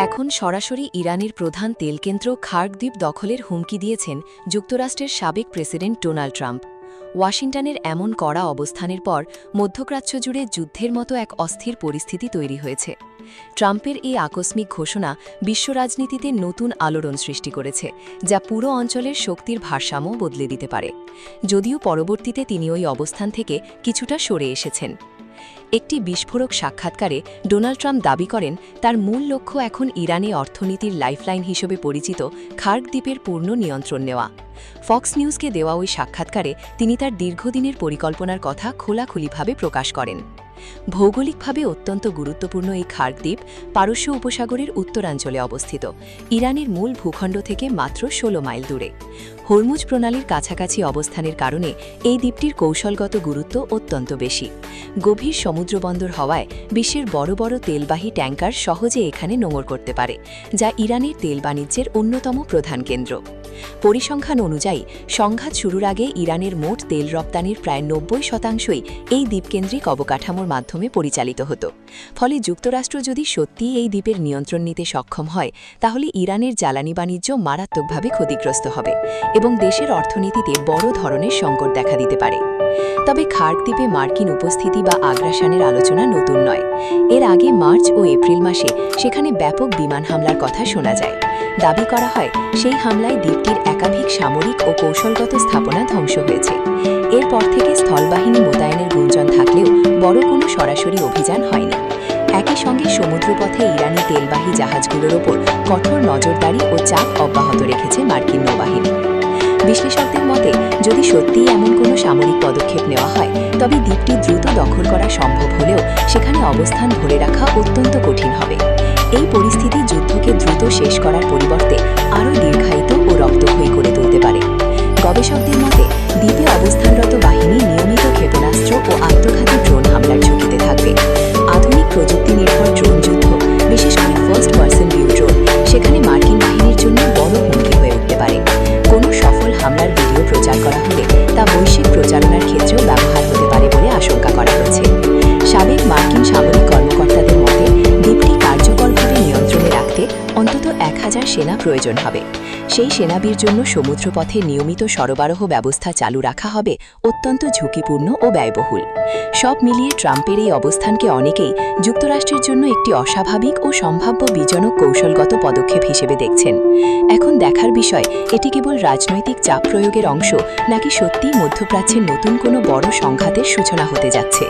এখন সরাসরি ইরানের প্রধান তেলকেন্দ্র খার্ক দ্বীপ দখলের হুমকি দিয়েছেন যুক্তরাষ্ট্রের সাবেক প্রেসিডেন্ট ডোনাল্ড ট্রাম্প। ওয়াশিংটনের এমন কড়া অবস্থানের পর মধ্যপ্রাচ্য জুড়ে যুদ্ধের মতো এক অস্থির পরিস্থিতি তৈরি হয়েছে। ট্রাম্পের এই আকস্মিক ঘোষণা বিশ্ব রাজনীতিতে নতুন আলোড়ন সৃষ্টি করেছে, যা পুরো অঞ্চলের শক্তির ভারসাম্য বদলে দিতে পারে। যদিও পরবর্তীতে তিনি ওই অবস্থান থেকে কিছুটা সরে এসেছেন। একটি বিস্ফোরক সাক্ষাৎকারে ডোনাল্ড ট্রাম্প দাবি করেন তার মূল লক্ষ্য এখন ইরানে অর্থনীতির লাইফলাইন হিসেবে পরিচিত খার্ক দ্বীপের পূর্ণ নিয়ন্ত্রণ নেওয়া। ফক্স নিউজকে দেওয়া ওই সাক্ষাৎকারে তিনি তার দীর্ঘদিনের পরিকল্পনার কথা খোলাখুলিভাবে প্রকাশ করেন। ভৌগোলিকভাবে অত্যন্ত গুরুত্বপূর্ণ এই খার্ক দ্বীপ পারস্য উপসাগরের উত্তরাঞ্চলে অবস্থিত, ইরানের মূল ভূখণ্ড থেকে মাত্র ১৬ মাইল দূরে। হরমুজ প্রণালীর কাছাকাছি অবস্থানের কারণে এই দ্বীপটির কৌশলগত গুরুত্ব অত্যন্ত বেশি। গভীর সমুদ্রবন্দর হওয়ায় বিশ্বের বড় বড় তেলবাহী ট্যাঙ্কার সহজে এখানে নোঙর করতে পারে, যা ইরানের তেল বাণিজ্যের অন্যতম প্রধান কেন্দ্র। পরিসংখ্যান অনুযায়ী সংঘাত শুরুর আগে ইরানের মোট তেল রপ্তানির প্রায় ৯০% এই দ্বীপকেন্দ্রিক অবকাঠামোর মাধ্যমে পরিচালিত হতো। ফলে যুক্তরাষ্ট্র যদি সত্যিই এই দ্বীপের নিয়ন্ত্রণ নিতে সক্ষম হয়, তাহলে ইরানের জ্বালানি বাণিজ্য মারাত্মকভাবে ক্ষতিগ্রস্ত হবে এবং দেশের অর্থনীতিতে বড় ধরনের সংকট দেখা দিতে পারে। তবে খার্ক দ্বীপে মার্কিন উপস্থিতি বা আগ্রাসনের আলোচনা নতুন নয়। এর আগে মার্চ ও এপ্রিল মাসে সেখানে ব্যাপক বিমান হামলার কথা শোনা যায়। দাবি করা হয় সেই হামলায় দ্বীপটির একাধিক সামরিক ও কৌশলগত স্থাপনা ধ্বংস হয়েছে। এরপর থেকে স্থলবাহিনী মোতায়েনের গুঞ্জন থাকলেও বড় কোনো সরাসরি অভিযান হয়নি। একই সঙ্গে সমুদ্রপথে ইরানি তেলবাহী জাহাজগুলোর ওপর কঠোর নজরদারি ও চাপ অব্যাহত রেখেছে মার্কিন নৌবাহিনী। বিশ্লেষকদের মতে, যদি সত্যিই এমন কোনো সামরিক পদক্ষেপ নেওয়া হয়, তবে দ্বীপটি দ্রুত দখল করা সম্ভব হলেও সেখানে অবস্থান ধরে রাখা অত্যন্ত কঠিন হবে। এই পরিস্থিতি যুদ্ধকে দ্রুত শেষ করার পরিবর্তে আরও দীর্ঘায়িত ও রক্তক্ষয়ী করে তুলতে পারে। গবেষকদের মতে, দ্বীপে অবস্থানরত বাহিনী নিয়মিত ক্ষেপণাস্ত্র ও আত্মঘাতী ড্রোন হামলার ঝুঁকিতে থাকবে। আধুনিক প্রযুক্তি নির্ভর ড্রোন যুদ্ধ, বিশেষ করে ফার্স্ট পার্সন ভিউ ড্রোন, সেখানে মার্কিন বাহিনীর জন্য বড় হুমকি হয়ে উঠতে পারে। কোনো সফল হামলার ভিডিও প্রচার করা হলে তা বৈশ্বিক প্রচারণার ক্ষেত্রেও ব্যবহার হতে পারে বলে আশঙ্কা করা হয়েছে। সাবেক মার্কিন সামরিক কর্মকর্তাদের মতে, দ্বীপটি কার্যকরভাবে নিয়ন্ত্রণে রাখতে অন্তত ১,০০০ সেনা প্রয়োজন হবে। সেই সেনাবীর জন্য সমুদ্রপথে নিয়মিত সরবরাহ ব্যবস্থা চালু রাখা হবে অত্যন্ত ঝুঁকিপূর্ণ ও ব্যয়বহুল। সব মিলিয়ে ট্রাম্পের এই অবস্থানকে অনেকেই যুক্তরাষ্ট্রের জন্য একটি অস্বাভাবিক ও সম্ভাব্য বিজনক কৌশলগত পদক্ষেপ হিসেবে দেখছেন। এখন দেখার বিষয়, এটি কেবল রাজনৈতিক চাপ প্রয়োগের অংশ নাকি সত্যিই মধ্যপ্রাচ্যের নতুন কোনো বড় সংঘাতের সূচনা হতে যাচ্ছে।